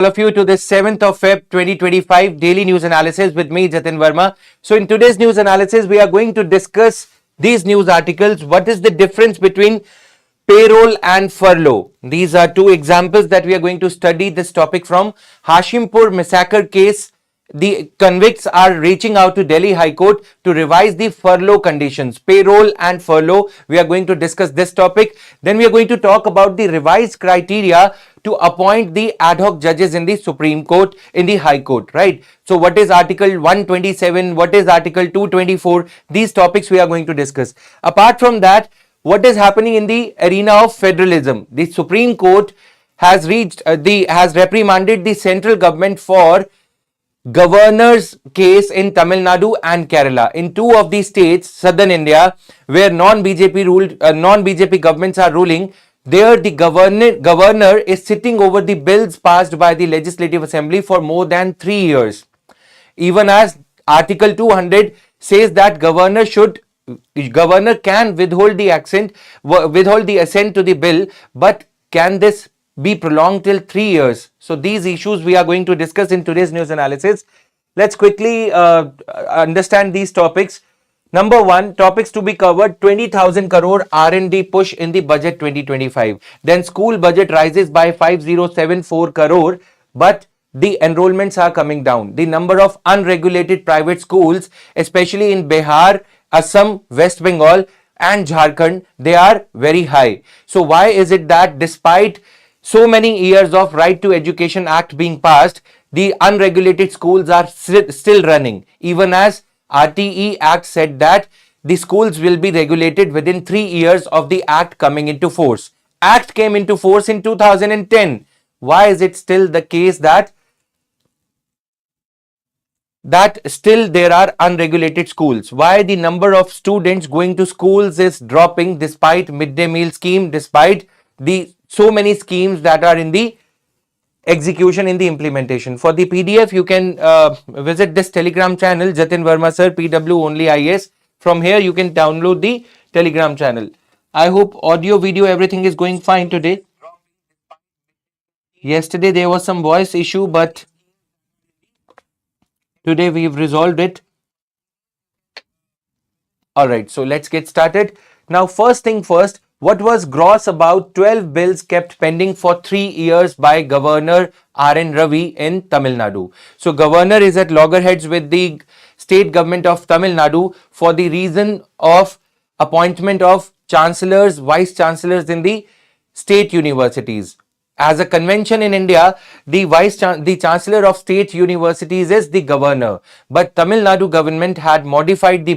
All of you to this 7th of Feb 2025 daily news analysis with me, Jatin Verma. So in today's news analysis, we are going to discuss these news articles. What is the difference between payroll and furlough? These are two examples that we are going to study this topic from. Hashimpur massacre case. The convicts are reaching out to Delhi High Court to revise the furlough conditions, payroll and furlough. We are going to discuss this topic. Then we are going to talk about the revised criteria to appoint the ad hoc judges in the Supreme Court, in the High Court, right? So what is Article 127? What is Article 224? These topics we are going to discuss. Apart from that, what is happening in the arena of federalism? The Supreme Court has reprimanded the central government for governor's case in Tamil Nadu and Kerala. In two of these states, southern India, where non-BJP governments are ruling, there the governor is sitting over the bills passed by the Legislative Assembly for more than 3 years. Even as Article 200 says that governor can withhold the assent to the bill, but can this be prolonged till 3 years? So these issues we are going to discuss in today's news analysis. Let's quickly understand these topics. Number one, topics to be covered: 20,000 crore R&D push in the budget 2025. Then school budget rises by 5074 crore, but the enrollments are coming down. The number of unregulated private schools, especially in Bihar, Assam, West Bengal and Jharkhand, they are very high. So why is it that despite so many years of Right to Education Act being passed, the unregulated schools are still running, even as RTE Act said that the schools will be regulated within 3 years of the Act coming into force. Act came into force in 2010. Why is it still the case that still there are unregulated schools? Why the number of students going to schools is dropping despite midday meal scheme, despite the so many schemes that are in the execution, in the implementation? For the PDF, you can visit this Telegram channel, Jatin Verma Sir, PW Only IS. From here, you can download the Telegram channel. I hope audio, video, everything is going fine today. Yesterday, there was some voice issue, but today we've resolved it. Alright, so let's get started. Now, first thing first, what was gross about 12 bills kept pending for 3 years by Governor R.N. Ravi in Tamil Nadu? So Governor is at loggerheads with the state government of Tamil Nadu for the reason of appointment of chancellors, vice chancellors in the state universities. As a convention in India, the chancellor of state universities is the governor. But Tamil Nadu government had modified the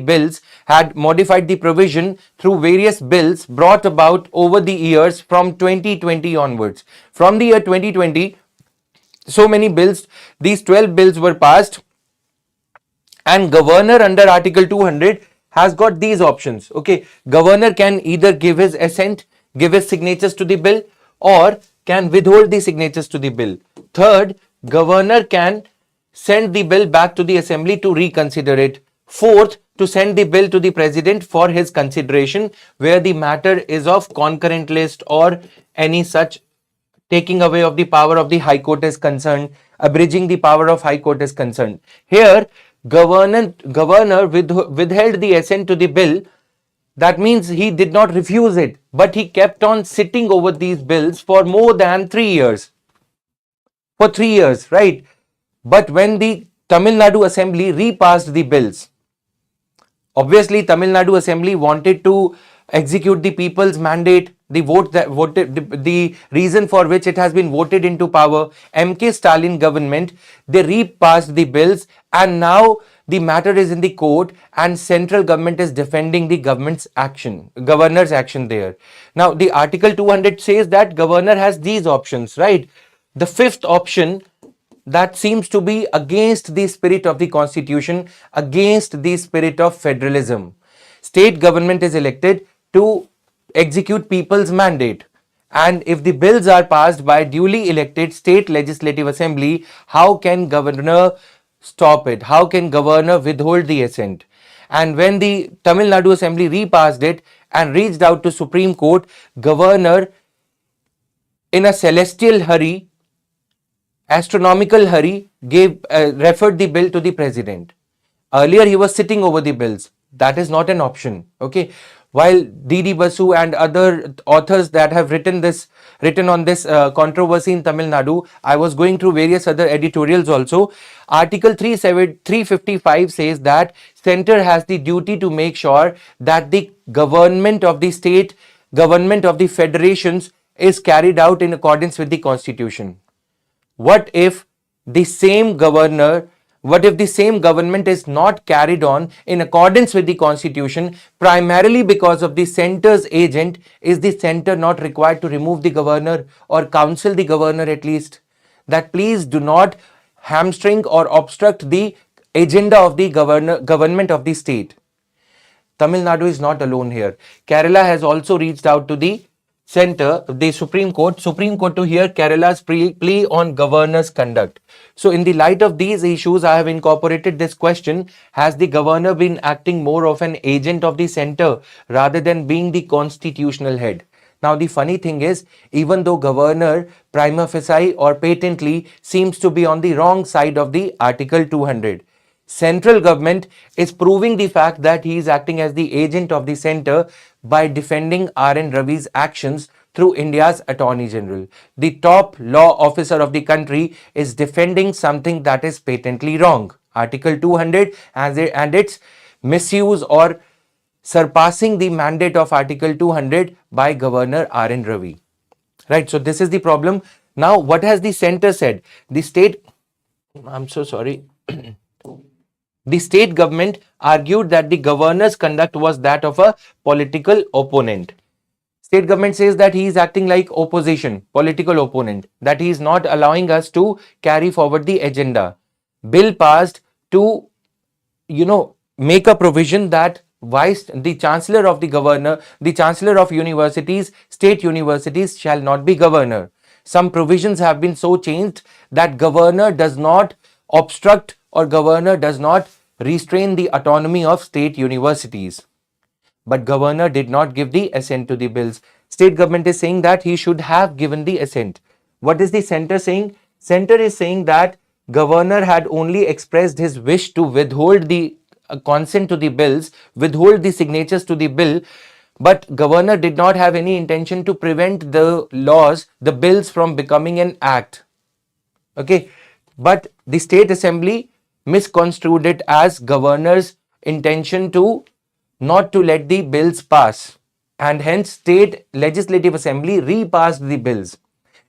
provision through various bills brought about over the years from 2020 onwards. From the year 2020, so many bills, these 12 bills were passed, and governor under Article 200 has got these options. Okay, governor can either give his assent, give his signatures to the bill, or can withhold the signatures to the bill. Third, governor can send the bill back to the assembly to reconsider it. Fourth, to send the bill to the president for his consideration where the matter is of concurrent list or any such taking away of the power of the High Court is concerned, abridging the power of High Court is concerned. Here, governor withheld the assent to the bill. That means he did not refuse it, but he kept on sitting over these bills for more than 3 years. For 3 years, right? But when the Tamil Nadu Assembly repassed the bills, obviously Tamil Nadu Assembly wanted to execute the people's mandate, the reason for which it has been voted into power. M.K. Stalin government, they repassed the bills, and now the matter is in the court and central government is defending the governor's action there. Now the Article 200 says that governor has these options, right? The fifth option, that seems to be against the spirit of the constitution, against the spirit of federalism. State government is elected to execute people's mandate, and if the bills are passed by duly elected state legislative assembly, how can governor stop it? How can governor withhold the assent? And when the Tamil Nadu Assembly repassed it and reached out to Supreme Court, governor in a celestial hurry astronomical hurry referred the bill to the president. Earlier, he was sitting over the bills. That is not an option. Okay. While D.D. Basu and other authors that have written on this controversy in Tamil Nadu, I was going through various other editorials also. Article 355 says that center has the duty to make sure that the government of the state, government of the federations is carried out in accordance with the constitution. What if the same governor, what if the same government is not carried on in accordance with the constitution, primarily because of the center's agent? Is the center not required to remove the governor or counsel the governor at least? That please do not hamstring or obstruct the agenda of the government of the state. Tamil Nadu is not alone here. Kerala has also reached out to the center, the Supreme Court to hear Kerala's plea on governor's conduct. So in the light of these issues, I have incorporated this question: has the governor been acting more of an agent of the center rather than being the constitutional head? Now the funny thing is, even though governor prima facie or patently seems to be on the wrong side of the Article 200, central government is proving the fact that he is acting as the agent of the center by defending R.N. Ravi's actions through India's Attorney General. The top law officer of the country is defending something that is patently wrong. Article 200 and its misuse or surpassing the mandate of Article 200 by Governor R.N. Ravi. Right, so this is the problem. Now, what has the center said? The state, I'm so sorry. The state government argued that the governor's conduct was that of a political opponent. State government says that he is acting like opposition, political opponent, that he is not allowing us to carry forward the agenda. Bill passed to, make a provision that the chancellor of the governor, the chancellor of universities, state universities shall not be governor. Some provisions have been so changed that governor does not obstruct or governor does not restrain the autonomy of state universities. But governor did not give the assent to the bills. State government is saying that he should have given the assent. What is the center saying? Center is saying that governor had only expressed his wish to withhold the consent to the bills, withhold the signatures to the bill, but governor did not have any intention to prevent the laws, the bills from becoming an act. Okay, but the state assembly misconstrued it as governor's intention to not to let the bills pass, and hence state legislative assembly repassed the bills.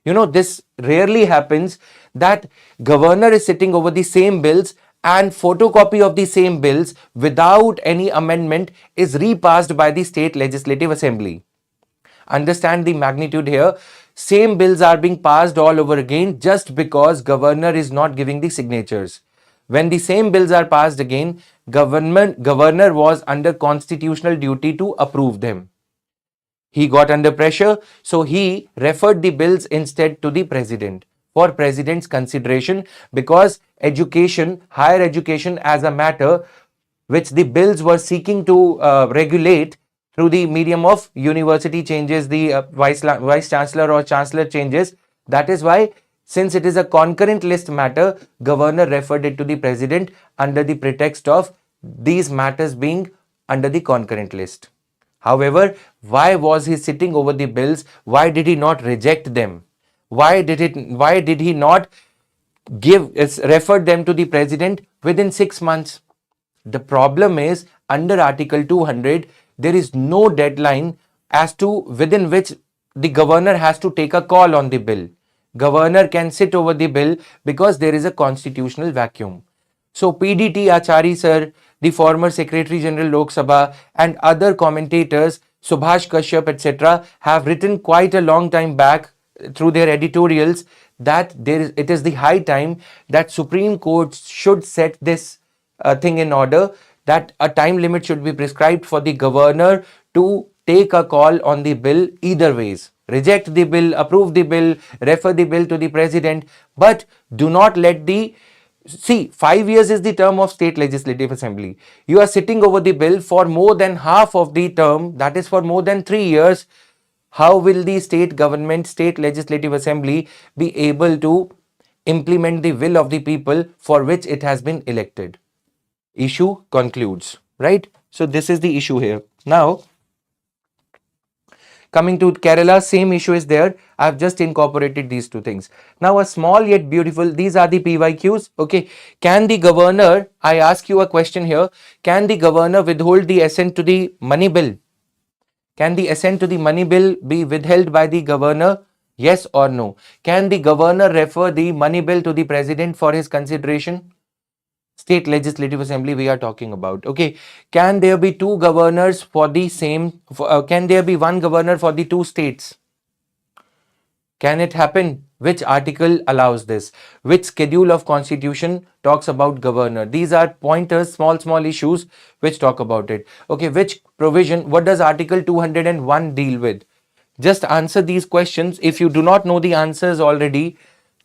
This rarely happens, that governor is sitting over the same bills and photocopy of the same bills without any amendment is repassed by the state legislative assembly. Understand the magnitude here. Same bills are being passed all over again just because governor is not giving the signatures. When the same bills are passed again, governor was under constitutional duty to approve them. He got under pressure, so he referred the bills instead to the president for president's consideration, because education, higher education as a matter which the bills were seeking to regulate through the medium of university changes, the vice chancellor or chancellor changes. That is why, since it is a concurrent list matter, governor referred it to the president under the pretext of these matters being under the concurrent list. However, why was he sitting over the bills? Why did he not reject them? Why did he not refer them to the president within 6 months? The problem is, under Article 200, there is no deadline as to within which the governor has to take a call on the bill. Governor can sit over the bill because there is a constitutional vacuum. So PDT Achari sir, the former Secretary General Lok Sabha, and other commentators, Subhash Kashyap, etc., have written quite a long time back through their editorials that it is the high time that Supreme Court should set this thing in order, that a time limit should be prescribed for the governor to take a call on the bill either ways. Reject the bill, approve the bill, refer the bill to the president, but do not let the... See, 5 years is the term of state legislative assembly. You are sitting over the bill for more than half of the term, that is for more than 3 years. How will the state government, state legislative assembly be able to implement the will of the people for which it has been elected. Issue concludes, right? So this is the issue here. Now, coming to Kerala, same issue is there. I've just incorporated these two things. Now, a small yet beautiful, these are the PYQs. Okay. Can the governor, I ask you a question here, can the governor withhold the assent to the money bill? Can the assent to the money bill be withheld by the governor? Yes or no? Can the governor refer the money bill to the president for his consideration? State Legislative Assembly we are talking about. Okay. Can there be two governors for the same, can there be one governor for the two states? Can it happen? Which article allows this? Which schedule of constitution talks about governor? These are pointers, small issues which talk about it. Okay, which provision, what does article 201 deal with? Just answer these questions. If you do not know the answers already,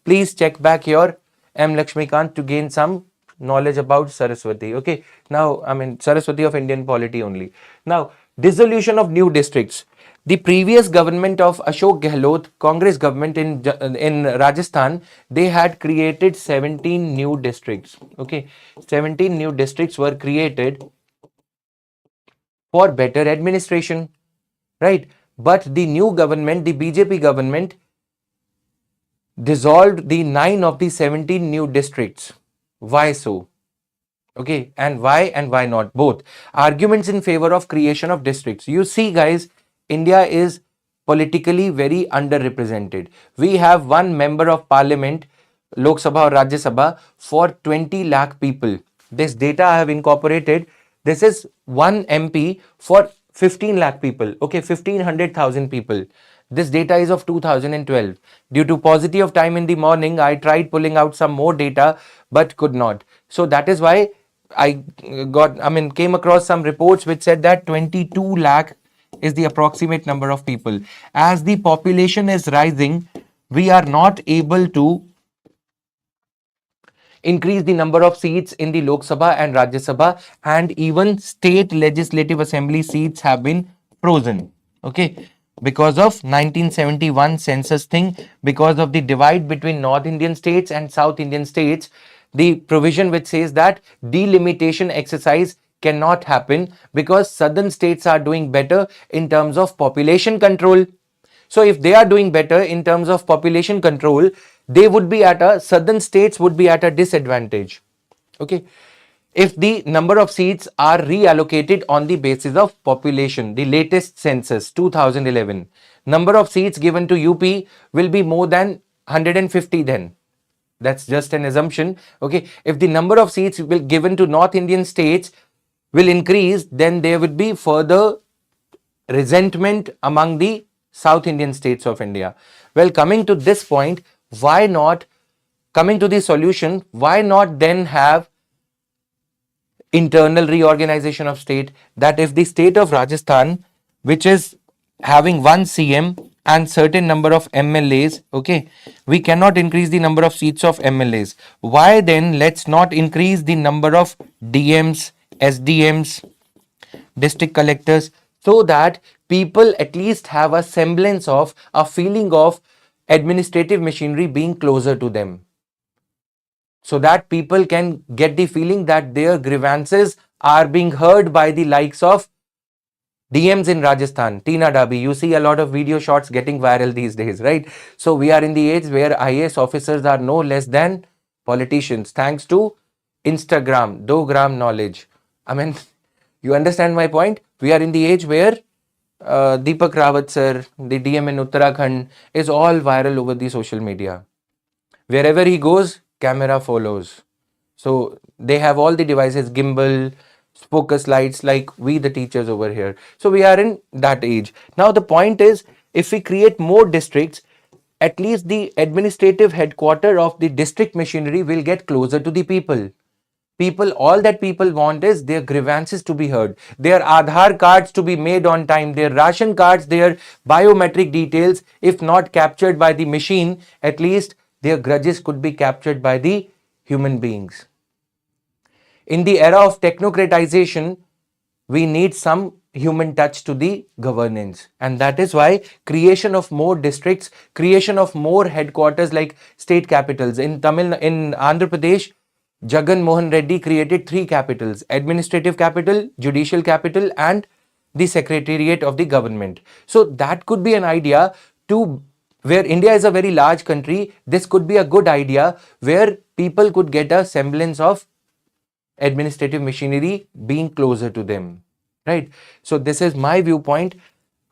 please check back your M. Lakshmikant to gain some knowledge about Saraswati. Okay, now I mean Saraswati of Indian polity only. Now, dissolution of new districts. The previous government of Ashok Gehlot, Congress government in Rajasthan, they had created 17 new districts. Okay, 17 new districts were created for better administration, right? But the new government, the BJP government, dissolved the 9 of the 17 new districts. Why so? Okay, and why not? Both. Arguments in favor of creation of districts. You see, guys, India is politically very underrepresented. We have one member of parliament, Lok Sabha or Rajya Sabha, for 20 lakh people. This data I have incorporated. This is one MP for 15 lakh people. Okay, 1500,000 people. This data is of 2012. Due to paucity of time in the morning, I tried pulling out some more data but could not. So that is why I came across some reports which said that 22 lakh is the approximate number of people. As the population is rising, we are not able to increase the number of seats in the Lok Sabha and Rajya Sabha, and even state legislative assembly seats have been frozen. Okay, because of 1971 census thing, because of the divide between North Indian states and South Indian states, the provision which says that delimitation exercise cannot happen because southern states are doing better in terms of population control. So if they are doing better in terms of population control, they would be southern states would be at a disadvantage. Okay. If the number of seats are reallocated on the basis of population, the latest census 2011, number of seats given to UP will be more than 150 then. That's just an assumption. Okay. If the number of seats will given to North Indian states will increase, then there would be further resentment among the South Indian states of India. Well, coming to this point, why not, coming to the solution, why not then have internal reorganization of state? That if the state of Rajasthan, which is having one CM and certain number of MLAs, okay, we cannot increase the number of seats of MLAs. Why then let's not increase the number of DMs, SDMs, district collectors, so that people at least have a semblance of a feeling of administrative machinery being closer to them, so that people can get the feeling that their grievances are being heard by the likes of DMs in Rajasthan. Tina Dabi, you see a lot of video shots getting viral these days, right? So we are in the age where IAS officers are no less than politicians, thanks to Instagram, 2 gram knowledge. I mean, you understand my point? We are in the age where Deepak Rawat sir, the DM in Uttarakhand, is all viral over the social media. Wherever he goes, camera follows. So they have all the devices, gimbal, focus lights, like we the teachers over here. So we are in that age. Now the point is, if we create more districts, at least the administrative headquarter of the district machinery will get closer to the people. All that people want is their grievances to be heard, their Aadhaar cards to be made on time, their ration cards, their biometric details, if not captured by the machine, at least their grudges could be captured by the human beings. In the era of technocratization, we need some human touch to the governance. And that is why creation of more districts, creation of more headquarters like state capitals. In Andhra Pradesh, Jagan Mohan Reddy created 3 capitals: administrative capital, judicial capital, and the secretariat of the government. So that could be an idea to, where India is a very large country, this could be a good idea where people could get a semblance of administrative machinery being closer to them, right? So this is my viewpoint.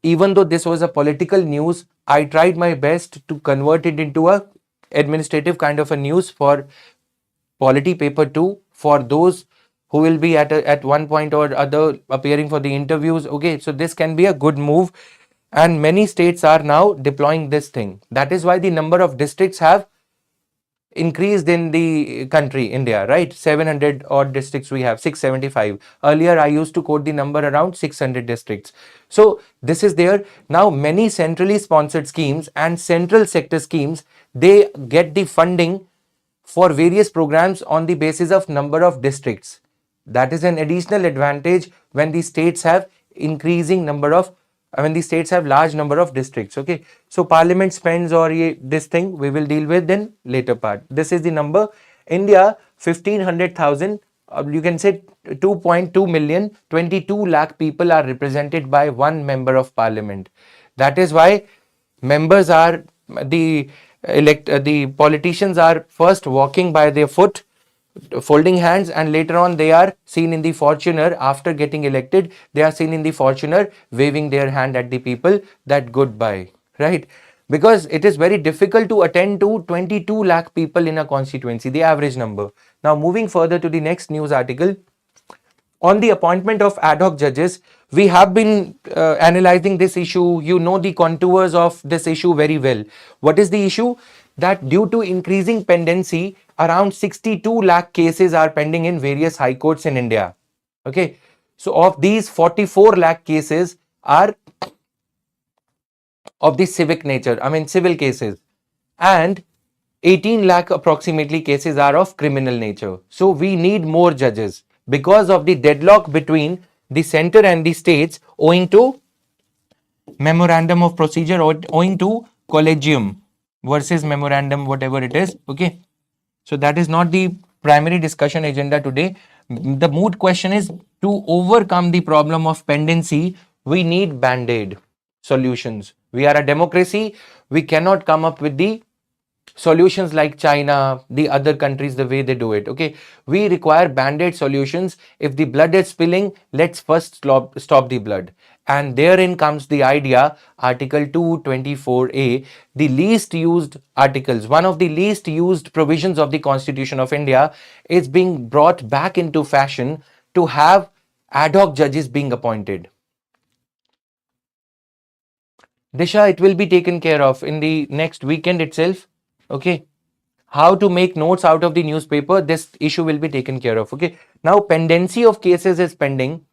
Even though this was a political news, I tried my best to convert it into a administrative kind of a news for polity paper 2, for those who will be at one point or other appearing for the interviews. Okay, so this can be a good move, and many states are now deploying this thing. That is why the number of districts have increased in the country India, right? 700 odd districts we have, 675. Earlier I used to quote the number around 600 districts. So this is there. Now many centrally sponsored schemes and central sector schemes, they get the funding for various programs on the basis of number of districts. That is an additional advantage when the states have increasing number of, when the states have large number of districts. Okay, so parliament spends, or this thing we will deal with in later part. This is the number. India 1500,000, you can say 2.2 million, 22 lakh people are represented by one member of parliament. That is why members are the politicians are first walking by their foot, folding hands, and later on they are seen in the Fortuner. After getting elected, they are seen in the Fortuner waving their hand at the people that goodbye, right? Because it is very difficult to attend to 22 lakh people in a constituency, the average number. Now moving further to the next news article. On the appointment of ad hoc judges, we have been analyzing this issue. You know the contours of this issue very well. What is the issue? That due to increasing pendency, around 62 lakh cases are pending in various high courts in India. Okay. So of these, 44 lakh cases are of the civic nature, I mean civil cases, and 18 lakh approximately cases are of criminal nature. So we need more judges because of the deadlock between the center and the states owing to memorandum of procedure, or owing to collegium versus memorandum, whatever it is. Okay, so that is not the primary discussion agenda today. The moot question is, to overcome the problem of pendency, we need band-aid solutions. We are a democracy. We cannot come up with the solutions like China, the other countries, the way they do it. Okay, we require band-aid solutions. If the blood is spilling, let's first stop the blood. And therein comes the idea, Article 224A, the least used articles, one of the least used provisions of the Constitution of India, is being brought back into fashion to have ad hoc judges being appointed. Disha, it will be taken care of in the next weekend itself. Okay, how to make notes out of the newspaper, this issue will be taken care of. Okay, now pendency of cases is pending.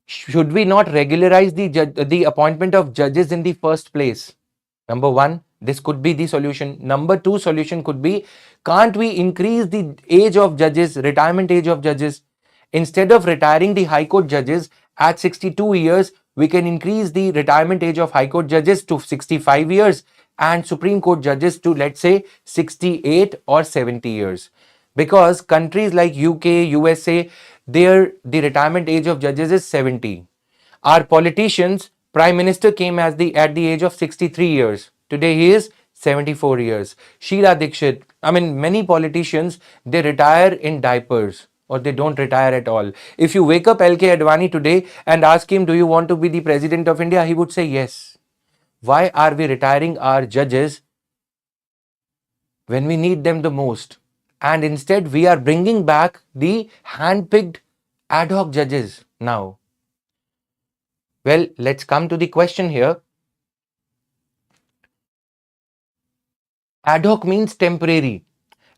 Should we not regularize the appointment of judges in the first place? Number one, this could be the solution. Number two solution could be, can't we increase the age of judges, retirement age of judges? Instead of retiring the high court judges at 62 years, we can increase the retirement age of high court judges to 65 years and Supreme Court judges to, let's say, 68 or 70 years. Because countries like UK, USA, there the retirement age of judges is 70. Our politicians, Prime Minister came at the age of 63 years. Today he is 74 years. Sheila Dikshit, I mean many politicians, they retire in diapers, or they don't retire at all. If you wake up 𝐂𝐾𝐻𝐿 today and ask him, do you want to be the President of India? He would say yes. Why are we retiring our judges when we need them the most? And instead we are bringing back the hand-picked ad hoc judges now. Well, let's come to the question here. Ad hoc means temporary.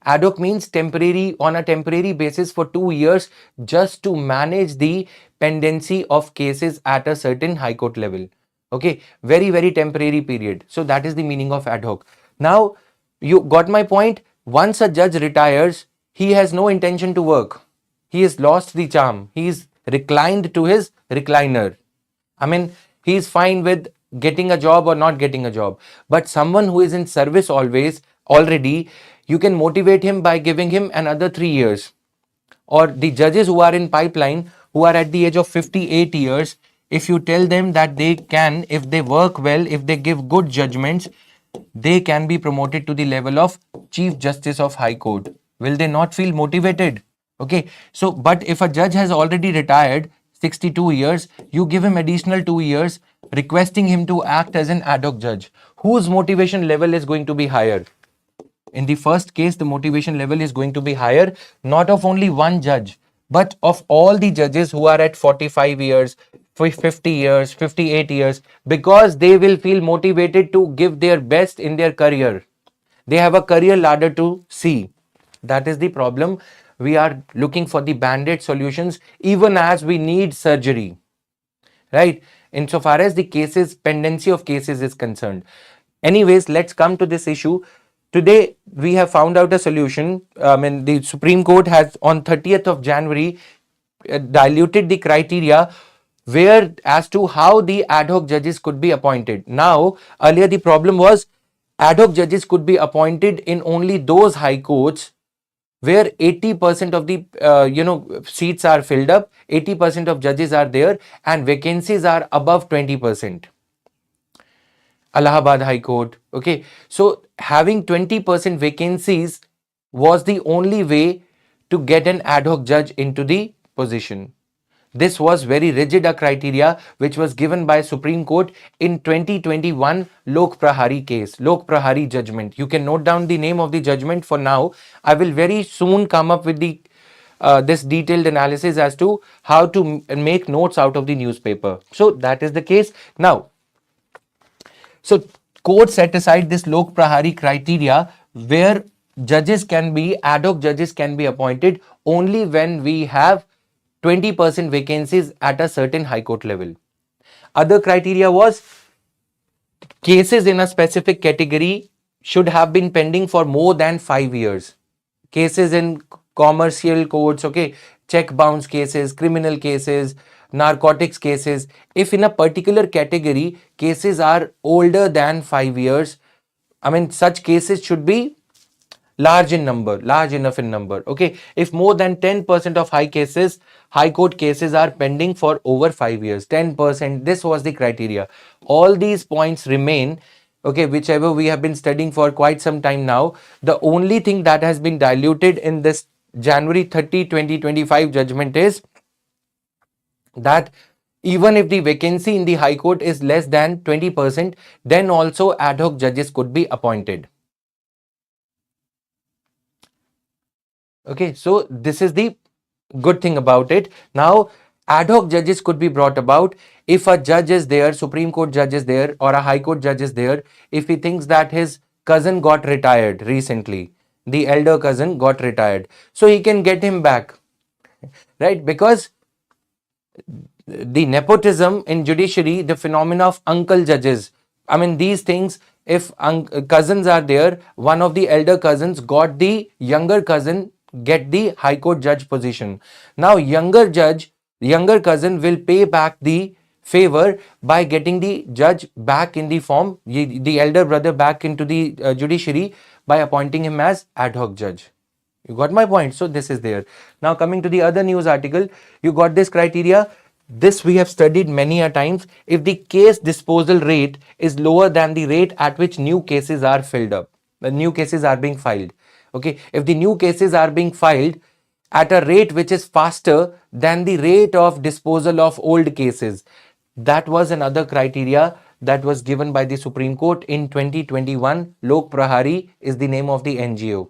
Ad hoc means temporary, on a temporary basis for 2 years, just to manage the pendency of cases at a certain high court level. Okay, very, very temporary period. So that is the meaning of ad hoc. Now, you got my point. Once a judge retires, he has no intention to work. He has lost the charm. He is reclined to his recliner. I mean, he's fine with getting a job or not getting a job. But someone who is in service already, you can motivate him by giving him another 3 years. Or the judges who are in pipeline, who are at the age of 58 years, if you tell them that they can, if they work well, if they give good judgments, they can be promoted to the level of Chief Justice of High Court. Will they not feel motivated? Okay, so but if a judge has already retired 62 years, you give him additional 2 years, requesting him to act as an ad hoc judge. Whose motivation level is going to be higher? In the first case, the motivation level is going to be higher, not of only one judge, but of all the judges who are at 45 years, 50 years, 58 years, because they will feel motivated to give their best in their career. They have a career ladder to see. That is the problem. We are looking for the band-aid solutions, even as we need surgery, right? Insofar as the cases, pendency of cases is concerned. Anyways, let's come to this issue. Today, we have found out a solution. The Supreme Court has on 30th of January diluted the criteria where as to how the ad hoc judges could be appointed. Now, earlier the problem was ad hoc judges could be appointed in only those high courts where 80% of the seats are filled up, 80% of judges are there, and vacancies are above 20%. Allahabad High Court. Okay, so having 20% vacancies was the only way to get an ad hoc judge into the position. This was very rigid a criteria which was given by Supreme Court in 2021 Lok Prahari case, Lok Prahari judgment. You can note down the name of the judgment for now. I will very soon come up with the this detailed analysis as to how to make notes out of the newspaper. So that is the case. Now, so court set aside this Lok Prahari criteria where judges can be, ad hoc judges can be appointed only when we have 20% vacancies at a certain high court level. Other criteria was cases in a specific category should have been pending for more than 5 years. Cases in commercial courts, okay, check bounce cases, criminal cases, narcotics cases. If in a particular category cases are older than 5 years, such cases should be large enough in number. Okay, if more than 10% of high court cases are pending for over 5 years, 10%, this was the criteria. All these points remain, okay, whichever we have been studying for quite some time now. The only thing that has been diluted in this January 30, 2025 judgment is that even if the vacancy in the high court is less than 20%, then also ad hoc judges could be appointed. Okay, so this is the good thing about it. Now, ad hoc judges could be brought about if a judge is there, Supreme Court judge is there, or a High Court judge is there, if he thinks that his cousin got retired recently, the elder cousin got retired, so he can get him back, right? Because the nepotism in judiciary, the phenomena of uncle judges, these things, if cousins are there, one of the elder cousins got the younger cousin get the high court judge position. Now younger cousin will pay back the favor by getting the judge back in the form, the elder brother back into the judiciary by appointing him as ad hoc judge. You got my point? So this is there. Now coming to the other news article, you got this criteria. This we have studied many a times. If the case disposal rate is lower than the rate at which new cases are filled up, the new cases are being filed. Okay, if the new cases are being filed at a rate which is faster than the rate of disposal of old cases, that was another criteria that was given by the Supreme Court in 2021. Lok Prahari is the name of the NGO.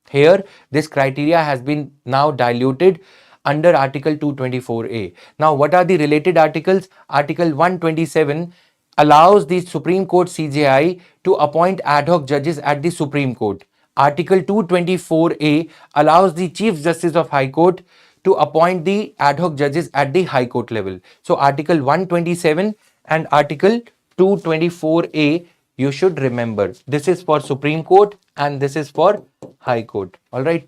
Here, this criteria has been now diluted under Article 224A. Now, what are the related articles? Article 127 allows the Supreme Court CJI to appoint ad hoc judges at the Supreme Court. Article 224A allows the Chief Justice of High Court to appoint the ad hoc judges at the High Court level. So, Article 127 and Article 224A, you should remember. This is for Supreme Court and this is for High Court. All right.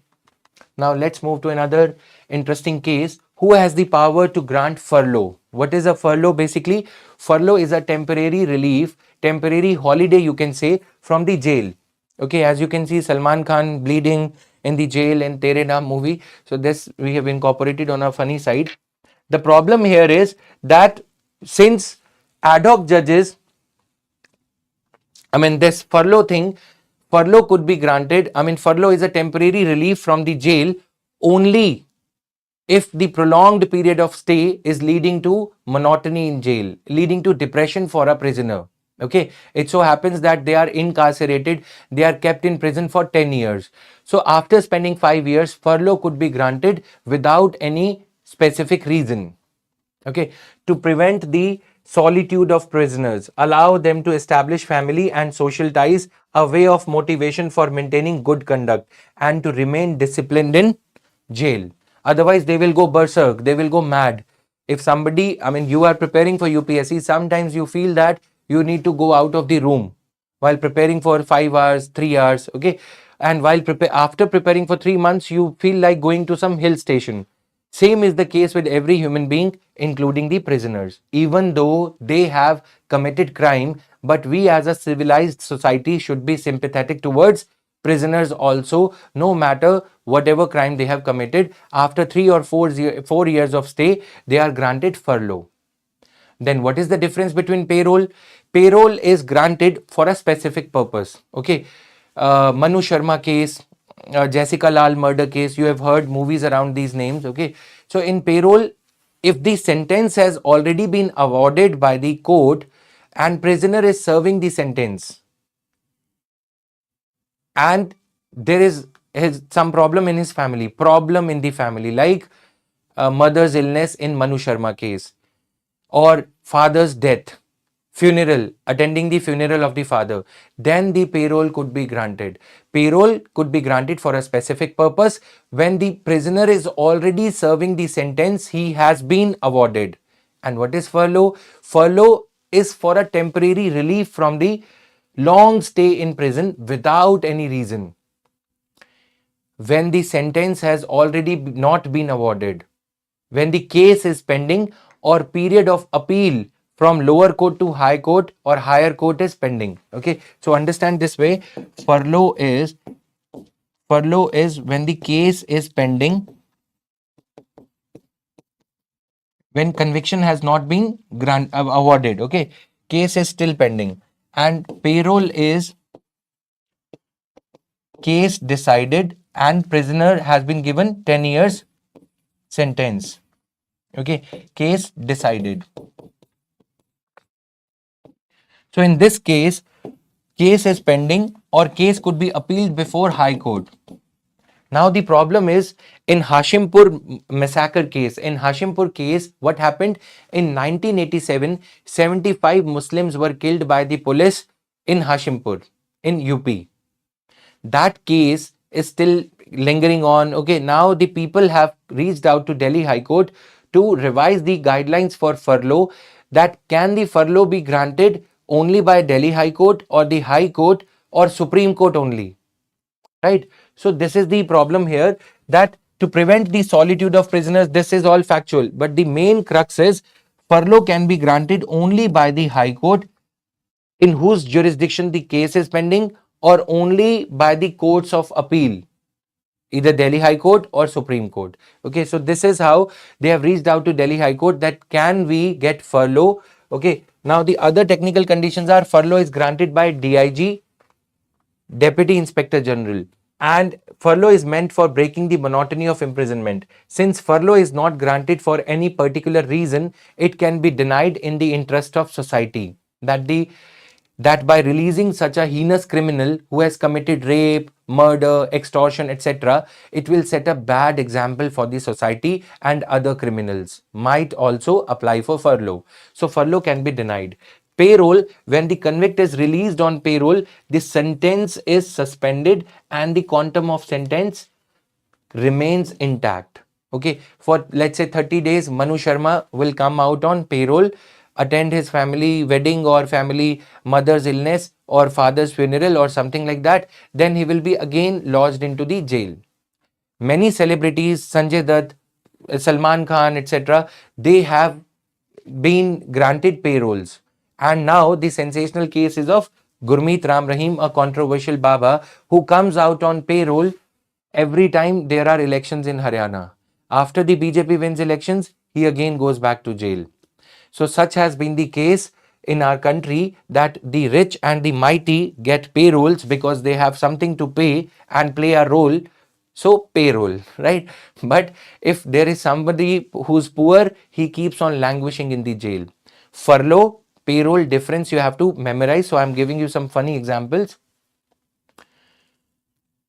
Now, let's move to another interesting case. Who has the power to grant furlough? What is a furlough? Basically, furlough is a temporary relief, temporary holiday, you can say, from the jail. Okay, as you can see, Salman Khan bleeding in the jail in Tere Naam movie. So this we have incorporated on a funny side. The problem here is that since ad hoc judges, this furlough thing, furlough could be granted. Furlough is a temporary relief from the jail only if the prolonged period of stay is leading to monotony in jail, leading to depression for a prisoner. Okay, it so happens that they are incarcerated, they are kept in prison for 10 years. So after spending 5 years, furlough could be granted without any specific reason. Okay, to prevent the solitude of prisoners, allow them to establish family and social ties, a way of motivation for maintaining good conduct and to remain disciplined in jail. Otherwise, they will go berserk, they will go mad. If somebody, you are preparing for UPSC, sometimes you feel that you need to go out of the room while preparing for 5 hours, 3 hours, okay? And while after preparing for 3 months, you feel like going to some hill station. Same is the case with every human being, including the prisoners. Even though they have committed crime, but we as a civilized society should be sympathetic towards prisoners also, no matter whatever crime they have committed. After 3 or 4 years of stay, they are granted furlough. Then what is the difference between payroll? Payroll is granted for a specific purpose. Okay, Manu Sharma case, Jessica Lal murder case, you have heard movies around these names. Okay, so in payroll, if the sentence has already been awarded by the court and prisoner is serving the sentence and there is some problem in his family, problem in the family, like mother's illness in Manu Sharma case, or father's death, funeral, attending the funeral of the father, then the payroll could be granted. Payroll could be granted for a specific purpose when the prisoner is already serving the sentence he has been awarded. And what is furlough? Furlough is for a temporary relief from the long stay in prison without any reason, when the sentence has already not been awarded, when the case is pending, or period of appeal from lower court to high court or higher court is pending. Okay, so understand this way. Furlough is when the case is pending, when conviction has not been awarded. Okay, case is still pending. And payroll is case decided and prisoner has been given 10 years sentence. Okay, case decided. So in this case, case is pending or case could be appealed before High Court. Now the problem is in Hashimpur massacre case. In Hashimpur case, what happened? In 1987, 75 Muslims were killed by the police in Hashimpur in UP. That case is still lingering on. Okay, now the people have reached out to Delhi High Court to revise the guidelines for furlough, that can the furlough be granted only by Delhi High Court or the High Court or Supreme Court only, right? So this is the problem here, that to prevent the solitude of prisoners, this is all factual, but the main crux is furlough can be granted only by the High Court in whose jurisdiction the case is pending, or only by the courts of appeal, either Delhi High Court or Supreme Court. Okay, so this is how they have reached out to Delhi High Court, that can we get furlough. Okay, now the other technical conditions are furlough is granted by DIG, Deputy Inspector General, and furlough is meant for breaking the monotony of imprisonment. Since furlough is not granted for any particular reason, it can be denied in the interest of society, that by releasing such a heinous criminal who has committed rape, murder, extortion, etc., it will set a bad example for the society, and other criminals might also apply for furlough. So furlough can be denied. Payroll, when the convict is released on payroll, the sentence is suspended and the quantum of sentence remains intact. Okay, for let's say 30 days, Manu Sharma will come out on payroll, attend his family wedding or family mother's illness or father's funeral or something like that, then he will be again lodged into the jail. Many celebrities, Sanjay Dutt, Salman Khan, etc., they have been granted payrolls. And now the sensational case is of Gurmeet Ram Rahim, a controversial Baba who comes out on payroll every time there are elections in Haryana. After the BJP wins elections, he again goes back to jail. So such has been the case in our country that the rich and the mighty get payrolls because they have something to pay and play a role. So payroll, right? But if there is somebody who's poor, he keeps on languishing in the jail. Furlough, payroll difference you have to memorize. So I'm giving you some funny examples.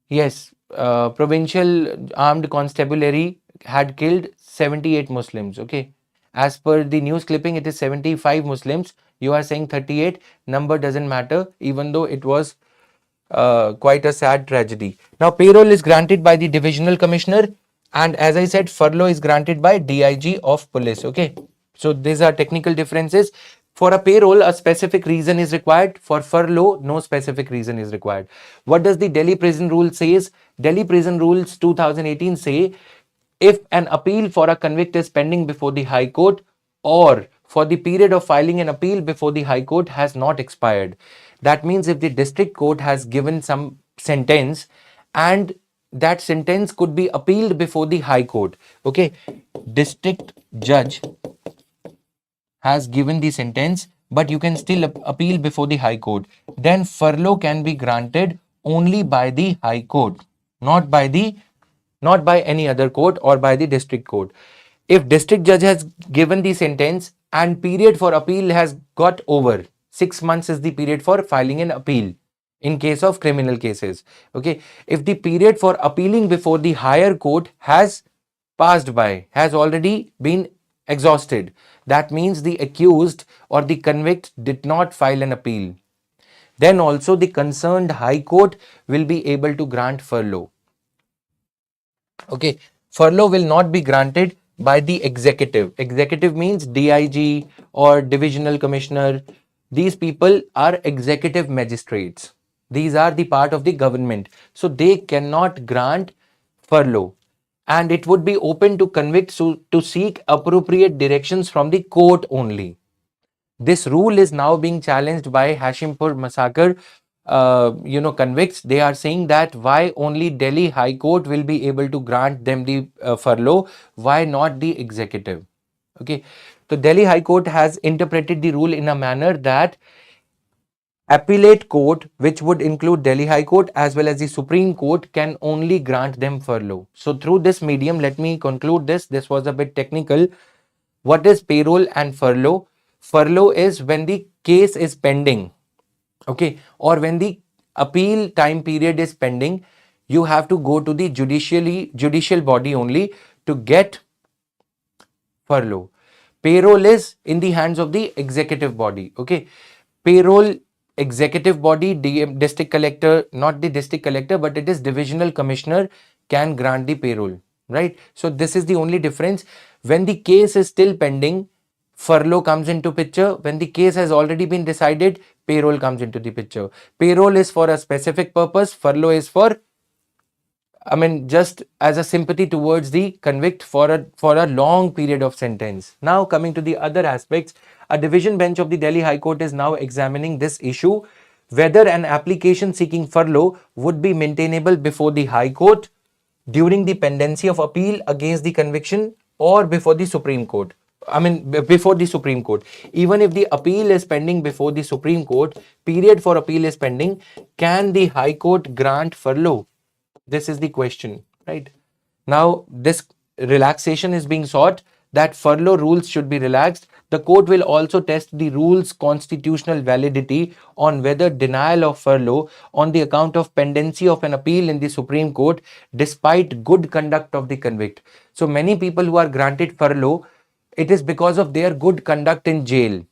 Yes, provincial armed constabulary had killed 78 Muslims. Okay. As per the news clipping, it is 75 Muslims. You are saying 38. Number doesn't matter, even though it was quite a sad tragedy. Now, payroll is granted by the divisional commissioner, and as I said, furlough is granted by DIG of police. Okay. So these are technical differences. For a payroll, a specific reason is required. For furlough, no specific reason is required. What does the Delhi Prison Rule says? Delhi Prison Rules 2018 say if an appeal for a convict is pending before the High Court or for the period of filing an appeal before the High Court has not expired. That means if the district court has given some sentence and that sentence could be appealed before the High Court. Okay, district judge has given the sentence, but you can still appeal before the High Court. Then furlough can be granted only by the High Court, not by any other court or by the district court. If district judge has given the sentence and period for appeal has got over, 6 months is the period for filing an appeal in case of criminal cases. Okay, if the period for appealing before the higher court has passed by, has already been exhausted, that means the accused or the convict did not file an appeal, then also the concerned high court will be able to grant furlough. Okay, furlough will not be granted by the executive. Executive means DIG or divisional commissioner. These people are executive magistrates. These are the part of the government. So they cannot grant furlough. And it would be open to convicts to seek appropriate directions from the court only. This rule is now being challenged by Hashimpur massacre convicts. They are saying that why only Delhi High Court will be able to grant them the furlough, why not the executive? Okay, so Delhi High Court has interpreted the rule in a manner that appellate court, which would include Delhi High Court as well as the Supreme Court, can only grant them furlough. So through this medium, let me conclude this. This was a bit technical. What is payroll and furlough? Furlough is when the case is pending, okay, or when the appeal time period is pending, you have to go to the judicial body only to get furlough. Payroll is in the hands of the executive body. Okay, payroll executive body, district collector, not the district collector, but it is divisional commissioner can grant the payroll, right? So this is the only difference. When the case is still pending, furlough comes into picture. When the case has already been decided, payroll comes into the picture. Payroll is for a specific purpose. Furlough is for, just as a sympathy towards the convict for a long period of sentence. Now coming to the other aspects, a division bench of the Delhi High Court is now examining this issue, whether an application seeking furlough would be maintainable before the High Court during the pendency of appeal against the conviction or before the Supreme Court. Before the Supreme Court. Even if the appeal is pending before the Supreme Court, period for appeal is pending, can the High Court grant furlough? This is the question, right? Now, this relaxation is being sought, that furlough rules should be relaxed. The court will also test the rule's constitutional validity on whether denial of furlough on the account of pendency of an appeal in the Supreme Court despite good conduct of the convict. So many people who are granted furlough, it is because of their good conduct in jail.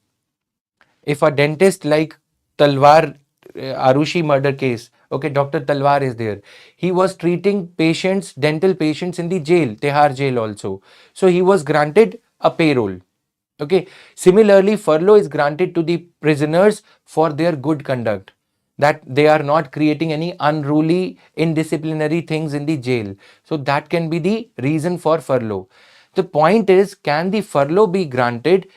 If a dentist like Talwar, Arushi murder case, okay, Dr. Talwar is there. He was treating patients, dental patients in the jail, Tihar jail also. So he was granted a payroll. Okay. Similarly, furlough is granted to the prisoners for their good conduct, that they are not creating any unruly, indisciplinary things in the jail. So that can be the reason for furlough. The point is, can the furlough be granted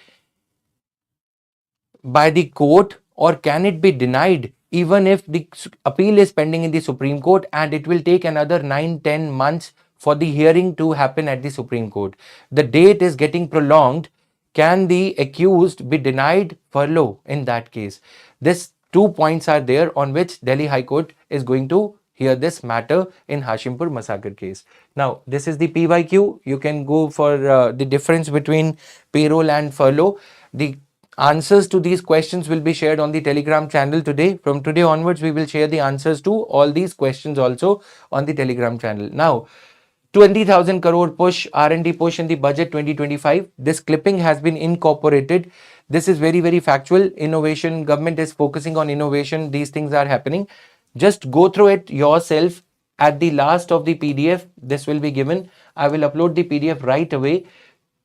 by the court, or can it be denied even if the appeal is pending in the Supreme Court, and it will take another 9-10 months for the hearing to happen at the Supreme Court? The date is getting prolonged. Can the accused be denied furlough in that case? This two points are there on which Delhi High Court is going to hear this matter in Hashimpur massacre case. Now, this is the PYQ. You can go for the difference between payroll and furlough. The answers to these questions will be shared on the Telegram channel today. From today onwards, we will share the answers to all these questions also on the Telegram channel. Now, 20,000 crore push, R&D push in the budget 2025. This clipping has been incorporated. This is very, very factual. Innovation, government is focusing on innovation. These things are happening. Just go through it yourself. At the last of the PDF, this will be given. I will upload the PDF right away.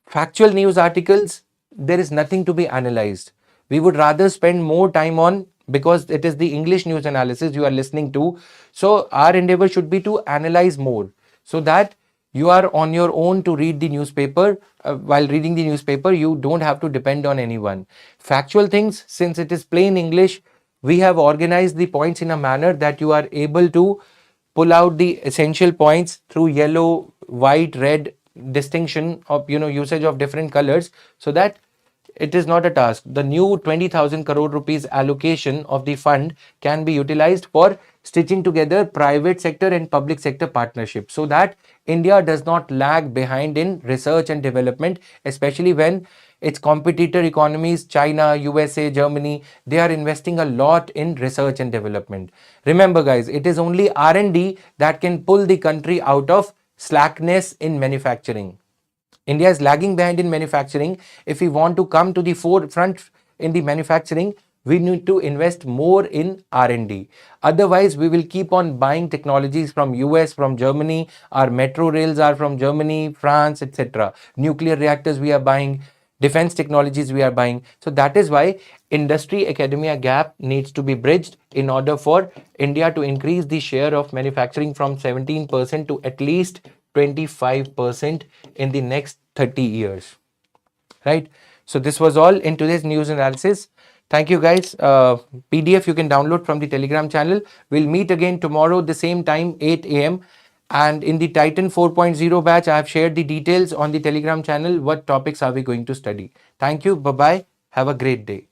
Factual news articles, there is nothing to be analyzed. We would rather spend more time on, because it is the English news analysis you are listening to. So our endeavor should be to analyze more, so that you are on your own to read the newspaper. While reading the newspaper, you don't have to depend on anyone. Factual things, since it is plain English, we have organized the points in a manner that you are able to pull out the essential points through yellow, white, red distinction of usage of different colors, so that it is not a task. The new 20,000 crore rupees allocation of the fund can be utilized for stitching together private sector and public sector partnership, so that India does not lag behind in research and development, especially when its competitor economies, China, USA, Germany, they are investing a lot in research and development. Remember guys, it is only R&D that can pull the country out of slackness in manufacturing. India is lagging behind in manufacturing. If we want to come to the forefront in the manufacturing, we need to invest more in R&D. Otherwise, we will keep on buying technologies from US, from Germany. Our metro rails are from Germany, France, etc. Nuclear reactors we are buying. Defense technologies we are buying. So that is why industry academia gap needs to be bridged in order for India to increase the share of manufacturing from 17% to at least 25% in the next 30 years. Right? So this was all in today's news analysis. Thank you guys. PDF you can download from the Telegram channel. We'll meet again tomorrow the same time, 8 a.m. And in the Titan 4.0 batch, I have shared the details on the Telegram channel. What topics are we going to study? Thank you. Bye-bye. Have a great day.